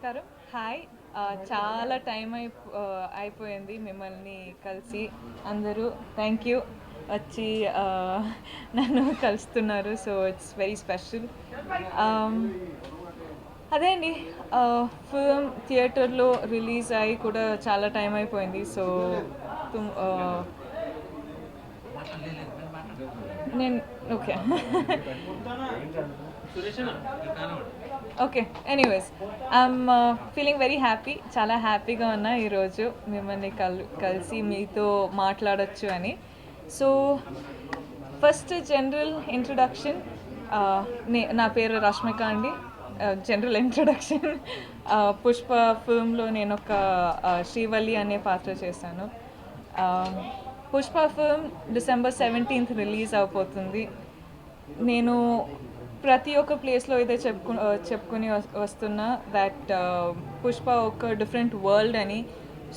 నమస్కారం. హాయ్. చాలా టైం అయిపోయింది మిమ్మల్ని కలిసి. అందరూ థ్యాంక్ యూ వచ్చి నన్ను కలుస్తున్నారు. So it's very special. అదే అండి, ఫిల్మ్ థియేటర్లో రిలీజ్ అయ్యి కూడా చాలా టైం అయిపోయింది. సో నేను okay. Okay, anyways I'm feeling very happy. చాలా హ్యాపీగా ఉన్నా ఈరోజు మిమ్మల్ని కలిసి మీతో మాట్లాడచ్చు అని. So first general introduction. నా పేరు రష్మిక అండి. General introduction. పుష్ప ఫిల్మ్లో నేను ఒక శ్రీవల్లి అనే పాత్ర చేశాను. Pushpa film December 17th release అయిపోతుంది. నేను ప్రతి ఒక్క ప్లేస్లో అయితే చెప్పుకుని వస్తున్నా దట్ పుష్ప ఒక డిఫరెంట్ వరల్డ్ అని.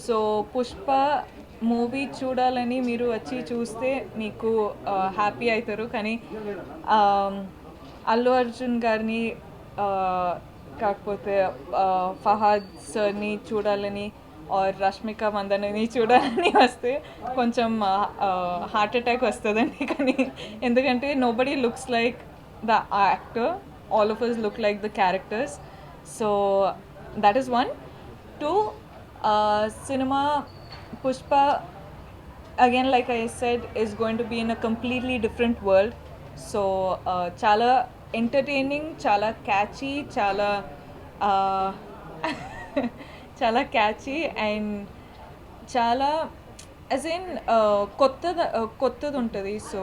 సో పుష్ప మూవీ చూడాలని మీరు వచ్చి చూస్తే మీకు హ్యాపీ అవుతారు. కానీ అల్లు అర్జున్ గారిని కాకపోతే ఫహాద్ సార్ని చూడాలని ఆర్ రష్మిక మందనని చూడాలని వస్తే కొంచెం హార్ట్ అటాక్ వస్తుందండి. కానీ ఎందుకంటే nobody looks like the actor, all of us look like the characters. So that is one. Two, cinema Pushpa, again like I said, is going to be in a completely different world. So chala entertaining, chala catchy, chala chala catchy and chala as in kottadu untadi. So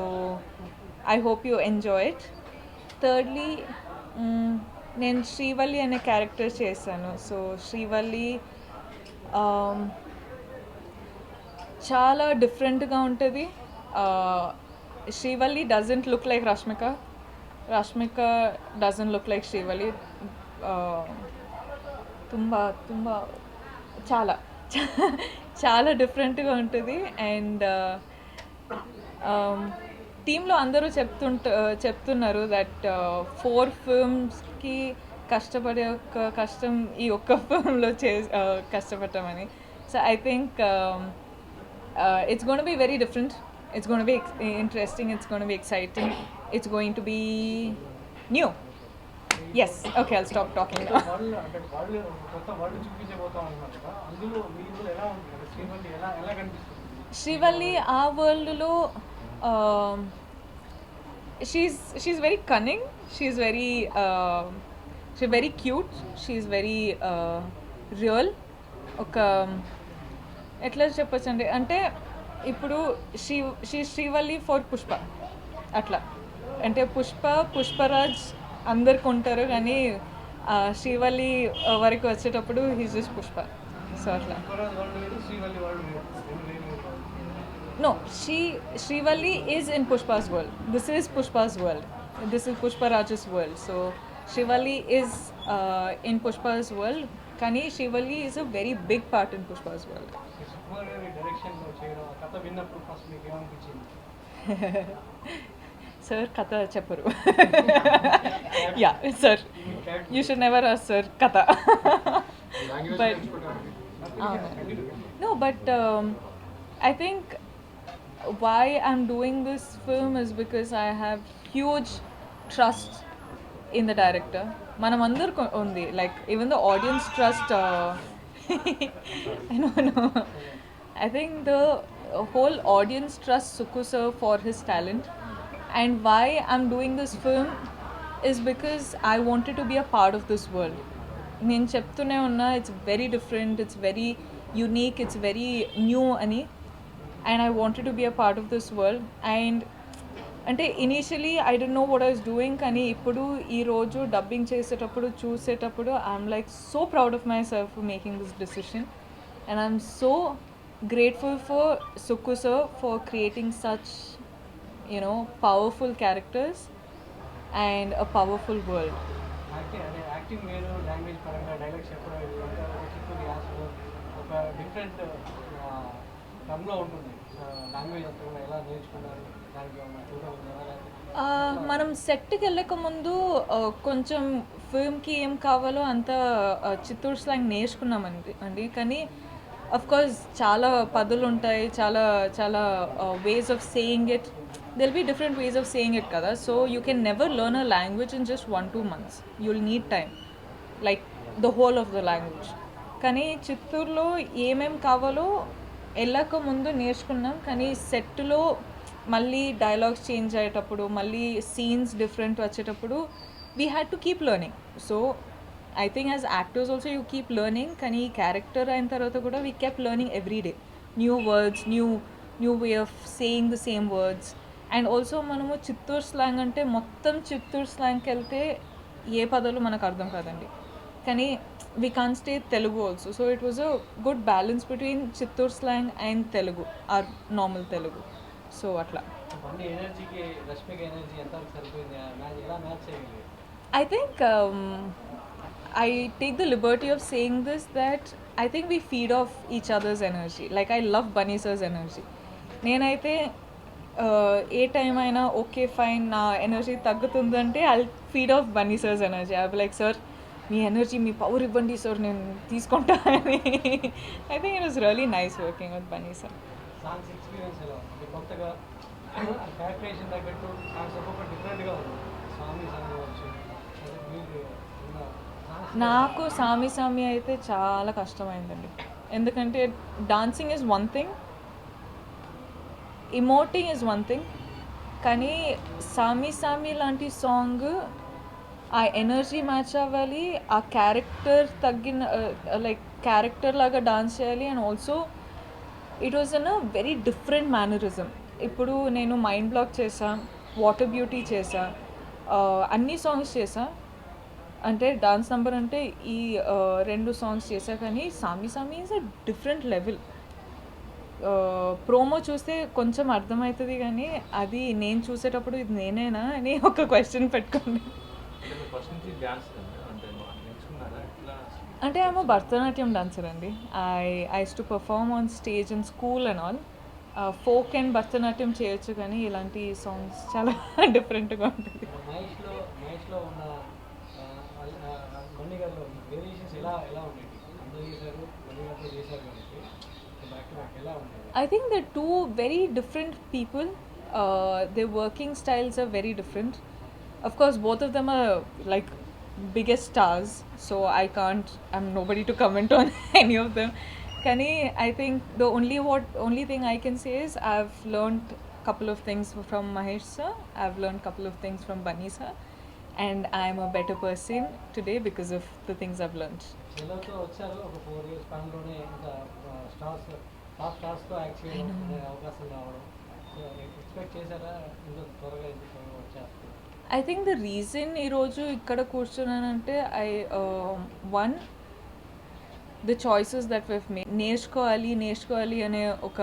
I hope you enjoy it. Thirdly, నేను శ్రీవల్లి అనే character చేశాను. So Srivalli చాలా డిఫరెంట్గా ఉంటుంది. Srivalli doesn't look like Rashmika. Rashmika doesn't look like Srivalli. ತುಂಬ చాలా చాలా డిఫరెంట్గా ఉంటుంది. అండ్ టీంలో అందరూ చెప్తున్నారు దట్ 4 ఫిల్మ్స్కి కష్టపడే ఒక కష్టం ఈ ఒక్క ఫిల్మ్లో కష్టపడతామని. So I think it's gonna be very different. It's gonna be interesting. It's gonna be exciting. It's going to be new. Yes, okay, I'll stop talking. Srivalli ఆ వరల్డ్లో she's very cunning. She's very cute. She's very real. ఒక ఎట్లా చెప్పచ్చండి అంటే ఇప్పుడు Srivalli for Pushpa అట్లా. అంటే పుష్పరాజ్ అందరికి ఉంటారు, కానీ శ్రీవల్లి వరకు వచ్చేటప్పుడు హీస్ జస్ట్ పుష్ప. సో అట్లా. No, Srivalli is in Pushpa's world. This is Pushpa's world. This is Pushpa Raj's world. So Srivalli is in Pushpa's world. Kani Srivalli is a very big part in Pushpa's world. Sir, Katha Chapuru. Yeah, sir. You should never ask sir Katha. But no, but I think why I'm doing this film is because I have huge trust in the director. Manam andaru undi, like even the audience trust. No. I think the whole audience trusts Sukku sir for his talent. And why I'm doing this film is because I wanted to be a part of this world. నేను చెప్తూనే ఉన్నా, it's very different, it's very unique, it's very new ani. And I wanted to be a part of this world. And అంటే initially I don't know what I was doing. కానీ ఇప్పుడు ఈరోజు dubbing చేసేటప్పుడు చూసేటప్పుడు I'm like so proud of my self for making this decision. And I'm so grateful for Sukku sir for creating such powerful characters and a powerful world. Acting వేరు, language పరంగా dialogues చెప్పడం ఒక different టర్మ్లో ఉంటుంది. Language అంతా కూడా ఎలా నేర్చుకున్నారు, దానికి మనం సెట్కి వెళ్ళక ముందు కొంచెం ఫిల్మ్కి ఏం కావాలో అంత చిత్తూరు స్లాంగ్ నేర్చుకున్నామండి కానీ అఫ్ కోర్స్ చాలా పదులు ఉంటాయి, చాలా చాలా ways of saying it, they'll be different ways of saying it కదా. So you can never learn a language in just 1-2 months. You'll need time like the whole of the language. కానీ చిత్తూరులో ఏమేం కావాలో వెళ్ళక ముందు నేర్చుకున్నాం, కానీ సెట్లో మళ్ళీ డైలాగ్స్ చేంజ్ అయ్యేటప్పుడు, మళ్ళీ సీన్స్ డిఫరెంట్ వచ్చేటప్పుడు we had to keep learning. So I think as actors also you keep learning, కానీ క్యారెక్టర్ అయిన తర్వాత కూడా we keep learning every day. New words, new way of saying the same words. And also మనము Chittoor slang అంటే మొత్తం చిత్తూరు స్లాంగ్కి వెళ్తే ఏ పదాలు మనకు అర్థం కాదండి, కానీ we can stay Telugu also. So it was a good balance between Chittoor slang and Telugu, or normal Telugu. So అట్లా అన్ని ఎనర్జీకి రష్మిక ఎనర్జీ ఎంత సరిపోయింది, ఎలా మ్యాచ్ చేయగలిగారు? I think I take the liberty of saying this, that I think we feed off each other's energy. Like I love Bunny sir's energy. నేనైతే ఏ time అయినా ఓకే ఫైన్ నా ఎనర్జీ తగ్గుతుందంటే I feed off Bunny sir's energy. I like sir మీ energy, మీ power ఇవ్వండి sir, నేను తీసుకుంటా అని. I think it was really nice working with Bunny sir. Songs experience ఎలా ఉంది? కొత్తగా క్యారెక్టరేషన్ తగ్గట్టు సాంగ్స్ ఒక్కొక్క డిఫరెంట్గా ఉంది. స్వామి సాంగ్ కావచ్చు, మీరు నాకు సామి సామి అయితే చాలా కష్టమైందండి, ఎందుకంటే dancing is one thing, emoting is one thing, కానీ సామి సామి లాంటి సాంగ్ ఆ ఎనర్జీ మ్యాచ్ అవ్వాలి, ఆ క్యారెక్టర్ తగ్గిన లైక్ క్యారెక్టర్ లాగా డాన్స్ చేయాలి. And also it was an a very different mannerism. ఇప్పుడు నేను మైండ్ బ్లాక్ చేసా, వాటర్ బ్యూటీ చేసా, అన్ని సాంగ్స్ చేసా, అంటే డాన్స్ నెంబర్ అంటే ఈ 2 సాంగ్స్ చేసా, కానీ సామి సామి is a different level. Promo చూస్తే కొంచెం అర్థమవుతుంది, కానీ అది నేను చూసేటప్పుడు ఇది నేనేనా అని ఒక క్వశ్చన్ పెట్టుకోండి. అంటే ఐఎమ్ భరతనాట్యం డాన్సర్ అండి. I use to perform on stage in school and all. Folk and Bharatanatyam చేయొచ్చు, కానీ ఇలాంటి సాంగ్స్ చాలా డిఫరెంట్గా ఉంటుంది. మహేష్లో ఉన్న కొన్ని గారిలో వేరియేషన్స్ ఎలా ఉండేవి? అందరూ చేశారు, కొన్ని గారిలో చేశారు కాబట్టి బ్యాక్ టు బ్యాక్ ఎలా ఉండేది? I think they're two very different people. Their working styles are very different. Of course, both of them are like biggest stars, so I'm nobody to comment on any of them. Kani, I think the only thing I can say is I've learned couple of things from Mahesh sir. I've learned couple of things from Bunny sir, and I'm a better person today because of the things I've learned. పిల్లలతో వచ్చారు ఒక 4 years స్పాన్లోనే ఇంకా top స్టార్స్తో act చేయడం అవకాశం రావడం, so expect చేశారా ఇంత త్వరగా వచ్చేస్తారు? I think the reason ఈరోజు ఇక్కడ కూర్చున్నానంటే one the choices that we've made. నేర్చుకోవాలి అనే ఒక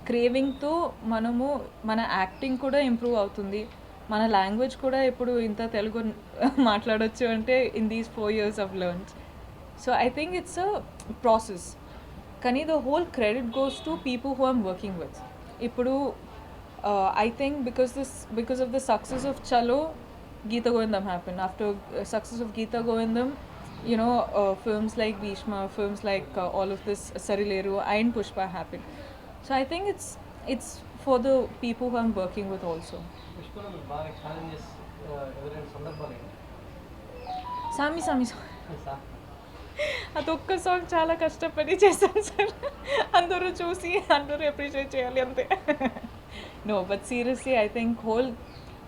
క్రేవింగ్తో మనము మన యాక్టింగ్ కూడా ఇంప్రూవ్ అవుతుంది, మన లాంగ్వేజ్ కూడా ఇప్పుడు ఇంత తెలుగు మాట్లాడొచ్చు అంటే in these 4 years I've learned. So I think it's a process, కానీ the whole credit goes to people who I'm working with. ఇప్పుడు I think because of the success of Chalo, Geeta Govindam happened. After success of Geeta Govindam, you know, films like Bhishma, films like all of this Sarileru and Pushpa happened. So I think it's for the people who I'm working with also. పుష్పలో మీకు బాగా challenges ఎదురైన సందర్భాలు ఏంటి? సామి అదొక్క song చాలా కష్టపడి చేశాను సార్, అందరూ చూసి అందరూ అప్రిషియేట్ చేయాలి అంతే. No but seriously I think whole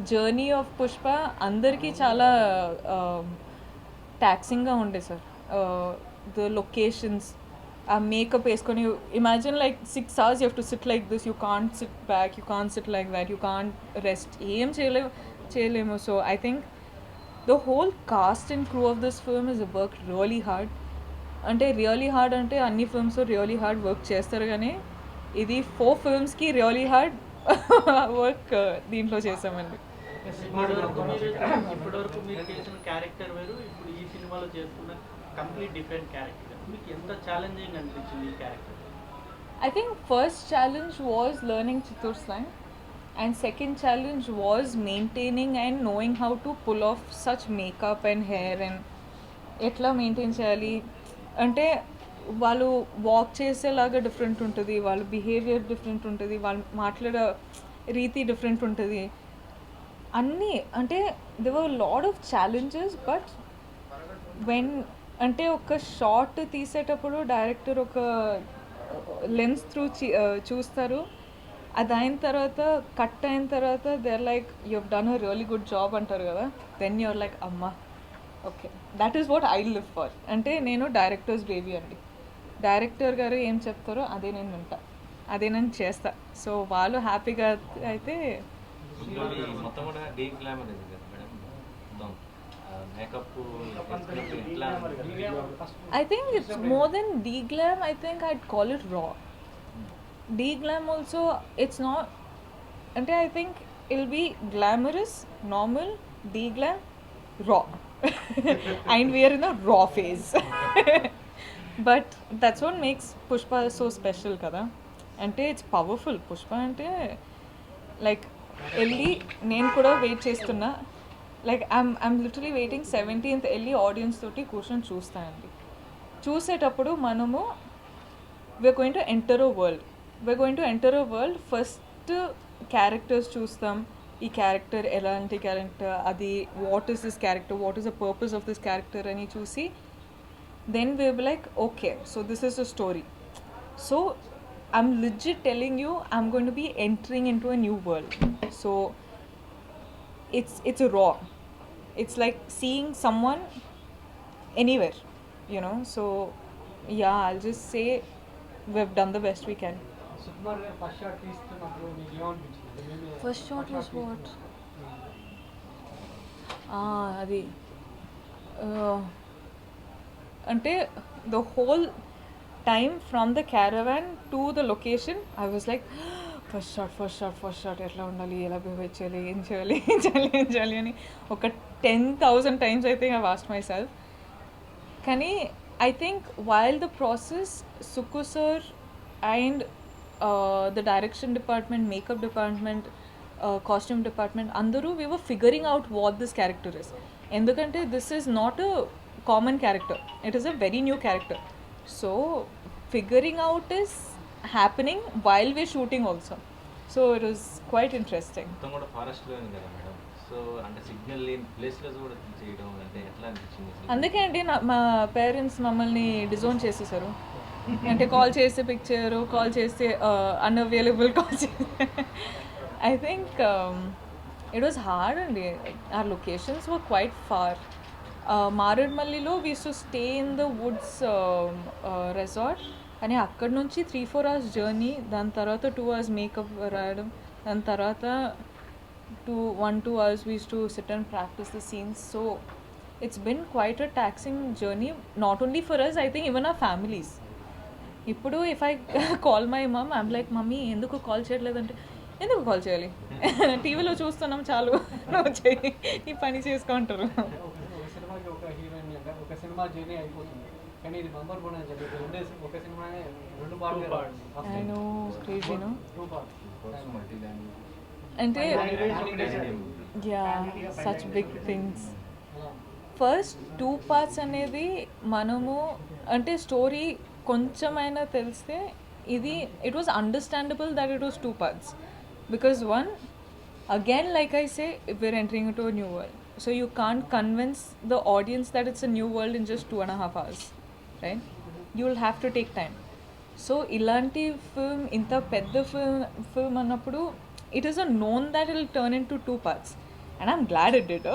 journey of Pushpa అందరికీ చాలా ట్యాక్సింగ్గా ఉండే సార్. ద లొకేషన్స్, ఆ మేకప్ వేసుకొని imagine like 6 hours you have to sit like this, you can't sit back, you can't sit like that, you can't rest, ఏం చేయలేము. So I think the whole cast and crew of this film has worked really hard. అంటే really hard అంటే అన్ని films really hard work చేస్తారు, కానీ ఇది 4 filmsకి really hard work దీంట్లో చేసామండి. ఇప్పటివరకు మీరు చేసిన క్యారెక్టర్ వేరు, ఇప్పుడు ఈ సినిమాలో చేస్తున్న కంప్లీట్ డిఫరెంట్ క్యారెక్టర్, మీకు ఎంత ఛాలెంజింగ్ అనిపించింది ఈ character? I think first challenge was learning Chittoor slang. And second challenge was maintaining and knowing how to pull off such makeup and hair and ఎట్లా మెయింటైన్ చేయాలి అంటే వాళ్ళు వాక్ చేసేలాగా different ఉంటుంది, వాళ్ళ బిహేవియర్ డిఫరెంట్ ఉంటుంది, వాళ్ళు మాట్లాడే రీతి డిఫరెంట్ ఉంటుంది అన్నీ. అంటే దేవర్ lot of challenges. But when అంటే ఒక షార్ట్ తీసేటప్పుడు డైరెక్టర్ ఒక లెన్స్ త్రూ చూస్తారు, అది అయిన తర్వాత కట్ అయిన తర్వాత they are like you have done a really good job అంటారు కదా, దెన్ యు ఆర్ లైక్ అమ్మా okay that is what I live for. అంటే నేను డైరెక్టర్స్ బేబీ అండి, డైరెక్టర్ గారు ఏం చెప్తారో అదే నేను వింటా, అదే నేను చేస్తా. సో వాళ్ళు హ్యాపీగా అయితే మొత్తం కూడా డీ గ్లామర్ ఇది కదా మేడం, మొత్తం మేకప్ ఎట్లా I think it's more than D-glam. I think I'd call it raw. D-glam also, it's not. And I think it'll be glamorous, normal, D-glam, raw. And we are in a raw phase. But that's what makes Pushpa so special, kada. And it's powerful. Pushpa ante like వెళ్ళి నేను కూడా wait చేస్తున్నా. Like I'm literally waiting 17th వెళ్ళి audience తోటి కూర్చొని చూస్తానండి. చూసేటప్పుడు మనము we are going to enter a world. First characters చూస్తాం, ఈ క్యారెక్టర్ ఎలాంటి క్యారెక్టర్, అది what is this character, what is the purpose of this character అని చూసి then we be like okay so this is the story. So I'm legit telling you, I'm going to be entering into a new world. So it's a raw. It's like seeing someone anywhere, you know. So yeah, I'll just say we've done the best we can. Sukumar గారు first shot తీస్తున్నప్పుడు మీకు ఏమనిపించింది? First shot was what? అది అంటే the whole time from the caravan to the location I was like first shot ఎట్లా ఉండాలి, ఎలా behave చేయాలి, ఏం చేయాలి అని ఒక 10,000 times I think I've asked myself. కానీ I think while the process, Suku sir and the direction department, makeup department, costume department, అందరూ we were figuring out what this character is. ఎందుకంటే this is not a common character, it is a very new character. So figuring out is happening while we're shooting also. So it was quite interesting. మొత్తం కూడా ఫారెస్ట్లో ఉంది కదా madam, so అంటే signal లేని ప్లేస్లో కూడా చేయడం అంటే ఎట్లా అనిపించింది? అందుకే అండి మా పేరెంట్స్ మమ్మల్ని డిజోన్ చేసేసారు. అంటే కాల్ చేస్తే పిక్ చేయరు, కాల్ చేస్తే అన్అవైలబుల్ కాల్ చేస్తే. I think it was hard అండి. Our locations were quite far. మారేడ్మల్లిలో we used to stay in the woods resort. కానీ అక్కడ నుంచి 3-4 hours జర్నీ, దాని తర్వాత 2 hours మేకప్ రాయడం, దాని తర్వాత 1-2 hours we used to sit and practice the scenes. So it's been quite a taxing journey, not only for us, I think even our families. ఇప్పుడు if I call my mom, I'm like mummy ఎందుకు call చేయట్లేదంటే, ఎందుకు call చేయాలి, టీవీలో చూస్తున్నాం చాలు, నువ్వు చేయి, నీ పని చేసుకుంటారు. ఒక సినిమాకి ఒక హీరోయిన్ ఒక సినిమా జర్నీ అయిపోతుంది, కానీ ఇది బంపర్ కూడా అని చెప్పి ఒక సినిమానే 2 పార్ట్లు. I know, crazy, no? 2 parts. అంటే yeah such big things. First 2 parts అనేది మనము అంటే స్టోరీ కొంచెమైనా తెలిస్తే ఇది it was understandable that it was 2 parts. Because one, again like I say, we're entering into a new world. So you can't convince the audience that it's a new world in just 2.5 hours, right? You will have to take time. So ఇలాంటి film, ఇంత పెద్ద film అన్నప్పుడు it is a known that it will turn into 2 parts. And I'm glad it did.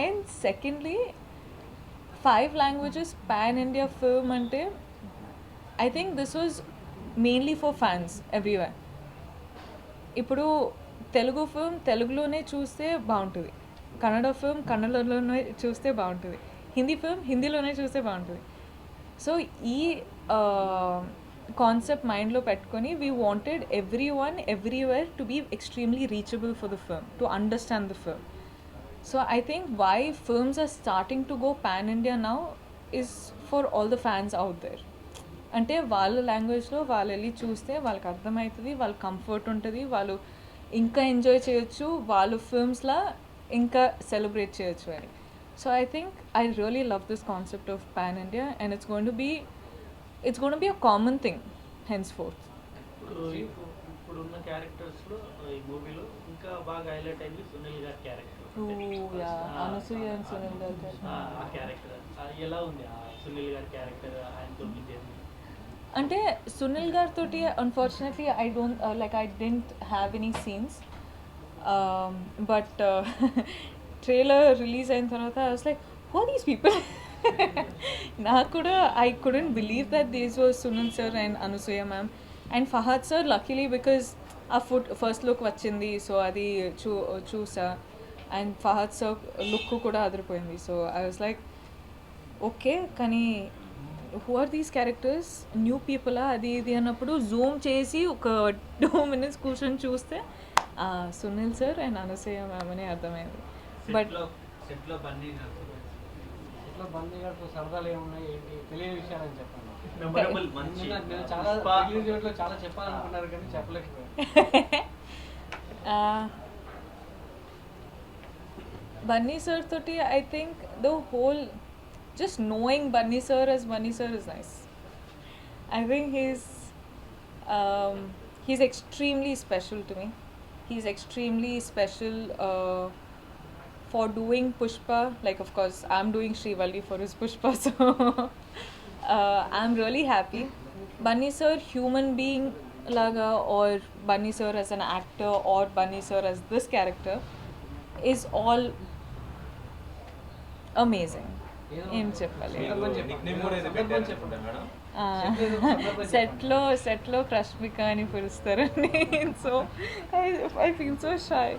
And secondly, 5 languages, pan-India film ante, I think this was mainly for fans everywhere. ఇప్పుడు Telugu film తెలుగులోనే చూస్తే బాగుంటుంది, Kannada film కన్నడలోనే చూస్తే బాగుంటుంది, Hindi film హిందీలోనే చూస్తే బాగుంటుంది. So ఈ concept మైండ్లో పెట్టుకొని we wanted every one everywhere to be extremely reachable for the film, to understand the film. So I think why films are starting to go pan-India now is for all the fans out there. అంటే వాళ్ళ లాంగ్వేజ్లో వాళ్ళు వెళ్ళి చూస్తే వాళ్ళకి అర్థమవుతుంది, వాళ్ళ comfort ఉంటుంది, వాళ్ళు ఇంకా ఎంజాయ్ చేయొచ్చు, వాళ్ళు ఫిల్మ్స్లా ఇంకా సెలబ్రేట్ చేయొచ్చు అని. So I think I really love this concept of pan India and it's going to be a common thing henceforth. ఇప్పుడున్న క్యారెక్టర్స్లో ఈ మూవీలో ఇంకా బాగా హైలైట్ అయింది సునీల్ గారి క్యారెక్టర్. అనసూయ అండ్ సునీల్ గారు ఆ క్యారెక్టర్ ఎలా ఉంది? ఆ సునీల్ గారి క్యారెక్టర్ ఆయనతో జర్నీ అంటే సునీల్ గారితో unfortunately I didn't have any scenes, but trailer release అయిన తర్వాత I was like who these people. నాకు కూడా I couldn't believe that these was Sunil sir and Anasuya ma'am and Fahad sir. Luckily because ఆ ఫస్ట్ లుక్ వచ్చింది, so అది చూసా and Fahad sir look కూడా అదిరిపోయింది. So I was like okay, కానీ who are these characters, new పీపులా అది ఇది అన్నప్పుడు జూమ్ చేసి ఒక 2 minutes కూర్చొని చూస్తే Sunil sir and Anasuya ma'am అని అర్థమైంది. బట్ సెట్లో బన్నీ ఇట్లా బందీ గారితో సరదాలు ఏమున్నాయి ఏంటి తెలియని విషయాలని చెప్పండి. మెమరబుల్ మంచి నేను చాలా రిలీజ్ ఈవెంట్లో చాలా చెప్పాలనుకున్నారు కానీ చెప్పలేకపోయాను. Bunny sir toti, I think the whole just knowing Bunny sir as Bunny sir is nice. I think he's extremely special to me. He's extremely special for doing Pushpa. Like of course I'm doing Srivalli for his Pushpa, so I'm really happy. Bunny sir human being laga, or Bunny sir as an actor, or Bunny sir as this character is all amazing. ఏం చెప్పాలి, సెట్లో క్రష్మిక అని పిలుస్తారండి. So I feel so shy,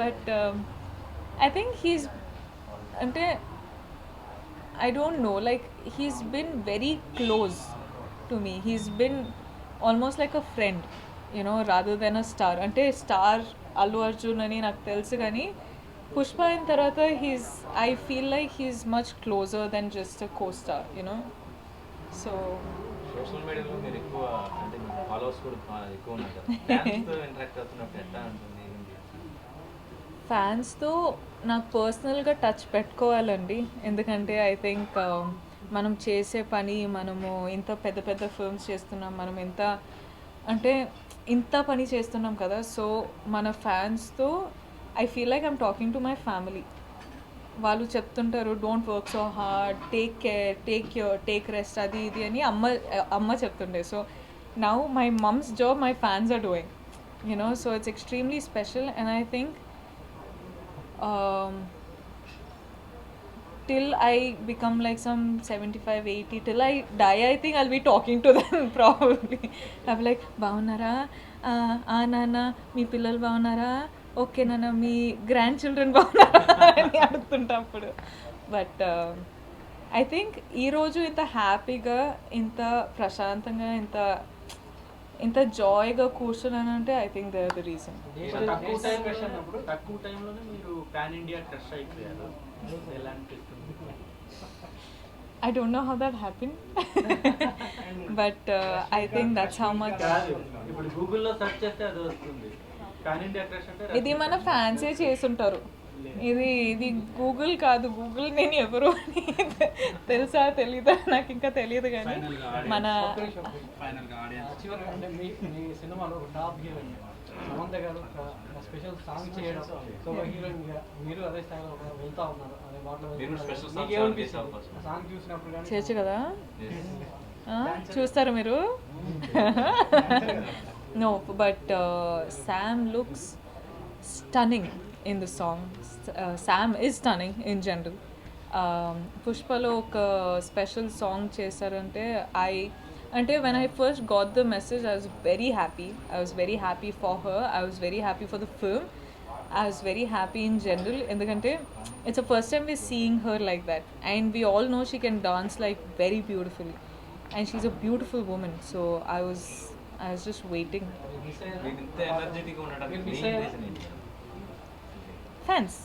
but I think he's అంటే I don't know, like he's been very close to me. He's been almost like a friend, you know, rather than a star. అంటే star Allu Arjun అని నాకు తెలుసు, కానీ పుష్ప అయిన తర్వాత I feel like he's much closer than just a co-star, you know. So social మీడియాలో మీరు ఎక్కువ అంటే మీ ఫాలోవర్స్ కూడా ఎక్కువ ఉన్నారు కదా, ఫ్యాన్స్తో ఇంటరాక్ట్ అవుతున్నప్పుడు ఎట్లా ఉంటుంది? ఫ్యాన్స్తో నాకు పర్సనల్గా టచ్ పెట్టుకోవాలండి, ఎందుకంటే ఐ థింక్ మనం చేసే పని, మనము ఇంత పెద్ద పెద్ద ఫిల్మ్స్ చేస్తున్నాం, మనం ఇంత పని చేస్తున్నాం కదా. సో మన ఫ్యాన్స్తో I feel like I'm talking to my family. వాళ్ళు చెప్తుంటారు don't work so hard, take care, take rest, అది ఇది అని అమ్మ చెప్తుండే. So now my mum's job my fans are doing, you know. So it's extremely special and I think till I become like some 75, 80, till I die, I think I'll be talking to them probably. I'll be like, బాగున్నారా, నాన్న మీ పిల్లలు బాగున్నారా, okay నాన్న మీ grand children బాగున్నారా అని అడుగుతుంటా అప్పుడు. But I think ఈరోజు ఇంత హ్యాపీగా, ఇంత ప్రశాంతంగా, ఇంత జాయ్గా కూర్చున్నానంటే I think they are the reason. తక్కువ టైంలోనే మీరు పాన్ ఇండియా క్రష్ అయిపోయారు, ఎలా అనిపిస్తుంది? I don't know how that happened, but I think that's how much. ఇప్పుడు గూగుల్లో సెర్చ్ చేస్తే అది వస్తుంది, పాన్ ఇండియా క్రష్ అంటే. ఇది మన ఫ్యాన్సే చేసుంటారు, ఇది గూగుల్ కాదు. గూగుల్ నేను ఎవరు అని తెలుసా తెలీదా నాకు ఇంకా తెలియదు, కానీ మన అంటే మీ సినిమాలో ఒక టాప్ హీరోయిన్ సమంత గారు స్పెషల్ సాంగ్ చేయడం, సో హీరోయిన్ గా మీరు అదే స్థాయిలో వెళ్తా ఉన్నారు, అదే మాటలు సాంగ్ చూసినప్పుడు కానీ చేయొచ్చు కదా. చూస్తారు మీరు? No, but Sam looks stunning in the song. Sam is stunning in general. Pushpalo oka special song chesarante when I first got the message, I was very happy. I was very happy for her. I was very happy for the film. I was very happy in general. Endukante it's the first time we're seeing her like that, and we all know she can dance like very beautifully, and she's a beautiful woman. So I was just waiting. Fans.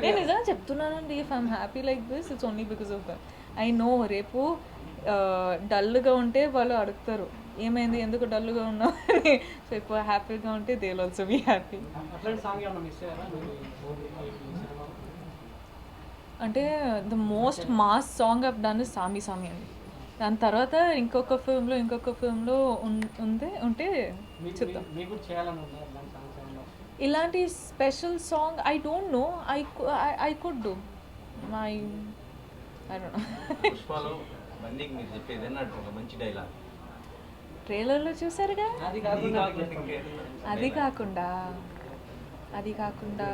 నేను నిజంగా చెప్తున్నానండి, if I'm happy like this, it's only because of that. I know రేపు డల్గా ఉంటే వాళ్ళు అడుగుతారు ఏమైంది ఎందుకు డల్గా ఉన్నావు అని. సో ఎక్కువ హ్యాపీగా ఉంటే they will also be happy. అట్లాంటి సాంగ్ ఏమన్నా మిస్ అయ్యారా మీరు ఈ సినిమాలో? అంటే the most mass song of డన్ సామి సామి అండి. దాని తర్వాత ఇంకొక ఫిల్మ్లో ఉంటే చూద్దాం. మీకు కూడా చేయాలని ఉందా ఇలాంటి సాంగ్స్ ఏమన్నా? ఇలాంటి special song I don't know. I could do I don't know. పుష్పలో బండికి మీరు చెప్పేది అన్నట్టు ఒక మంచి డైలాగ్. ట్రైలర్లో చూసారుగా. అది కాకుండా అది కాకుండా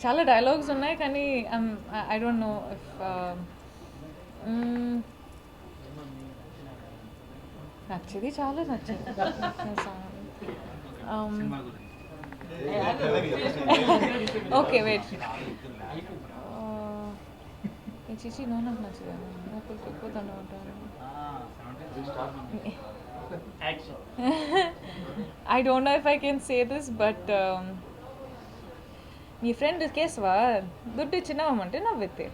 చాలా డైలాగ్స్ ఉన్నాయి కానీ ఐ డోంట్ నో ఇఫ్ నచ్చింది చాలా నచ్చింది ఓకే వెయిట్ చిచి నో నాకు నచ్చదు ఎక్కువ దండం ఉంటాను. I don't know if I can say this, but మీ ఫ్రెండ్ కేశవా దుడ్డు ఇచ్చినామంటే నవ్వెత్తే.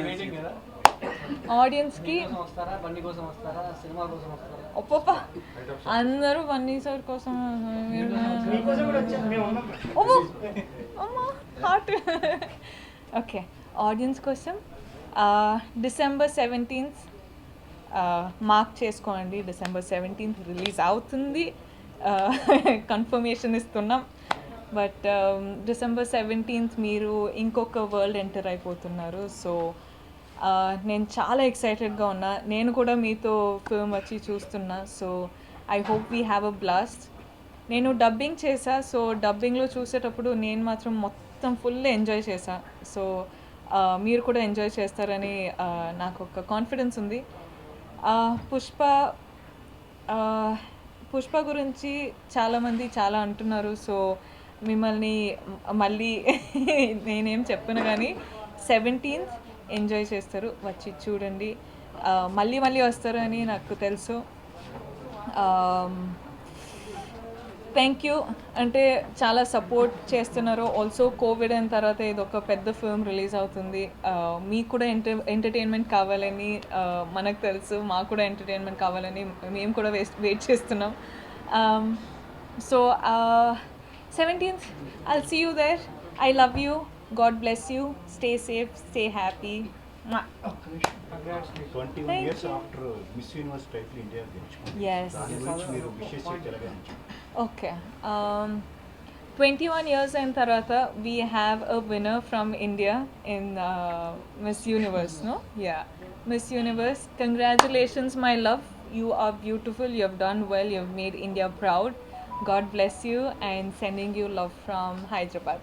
వెయిటింగ్ కదా, ఆడియన్స్కి వస్తారా బండి కోసం వస్తారా సినిమా కోసం వస్తారా? ఒప్ప అందరూ వన్నీ సార్ కోసం హార్ట్. ఓకే ఆడియన్స్ కోసం December 17th మార్క్ చేసుకోండి. December 17th రిలీజ్ అవుతుంది. కన్ఫర్మేషన్ ఇస్తున్నాం. బట్ December 17th మీరు ఇంకొక వరల్డ్ ఎంటర్ అయిపోతున్నారు. సో నేను చాలా ఎక్సైటెడ్గా ఉన్నా. నేను కూడా మీతో ఫిల్మ్ వచ్చి చూస్తున్నా. So I hope we have a blast. నేను డబ్బింగ్ చేశా. సో డబ్బింగ్లో చూసేటప్పుడు నేను మాత్రం మొత్తం ఫుల్ ఎంజాయ్ చేశా. సో మీరు కూడా ఎంజాయ్ చేస్తారని నాకు ఒక కాన్ఫిడెన్స్ ఉంది. పుష్ప గురించి చాలామంది చాలా అంటున్నారు. సో మిమ్మల్ని మళ్ళీ నేనేం చెప్పను కానీ 17th ఎంజాయ్ చేస్తారు, వచ్చి చూడండి. మళ్ళీ వస్తారు అని నాకు తెలుసు. Thank you. అంటే చాలా సపోర్ట్ చేస్తున్నారు. ఆల్సో కోవిడ్ అయిన తర్వాత ఇది ఒక పెద్ద ఫిల్మ్ రిలీజ్ అవుతుంది. మీకు కూడా ఎంటర్టైన్మెంట్ కావాలని మనకు తెలుసు, మాకు కూడా ఎంటర్టైన్మెంట్ కావాలని మేము కూడా వెయిట్ చేస్తున్నాం. So 17th I'll see you there. I love you. God bless you. Stay safe. Stay happy. 21 years after Miss Universe title India గెలుచుకుంది. Yes. దాని గురించి మీరు విషెస్ చెప్పారు. Okay. 21 years in Tarata, we have a winner from India in Miss Universe, no? Yeah. Miss Universe, congratulations, my love. You are beautiful. You have done well. You have made India proud. God bless you and sending you love from Hyderabad.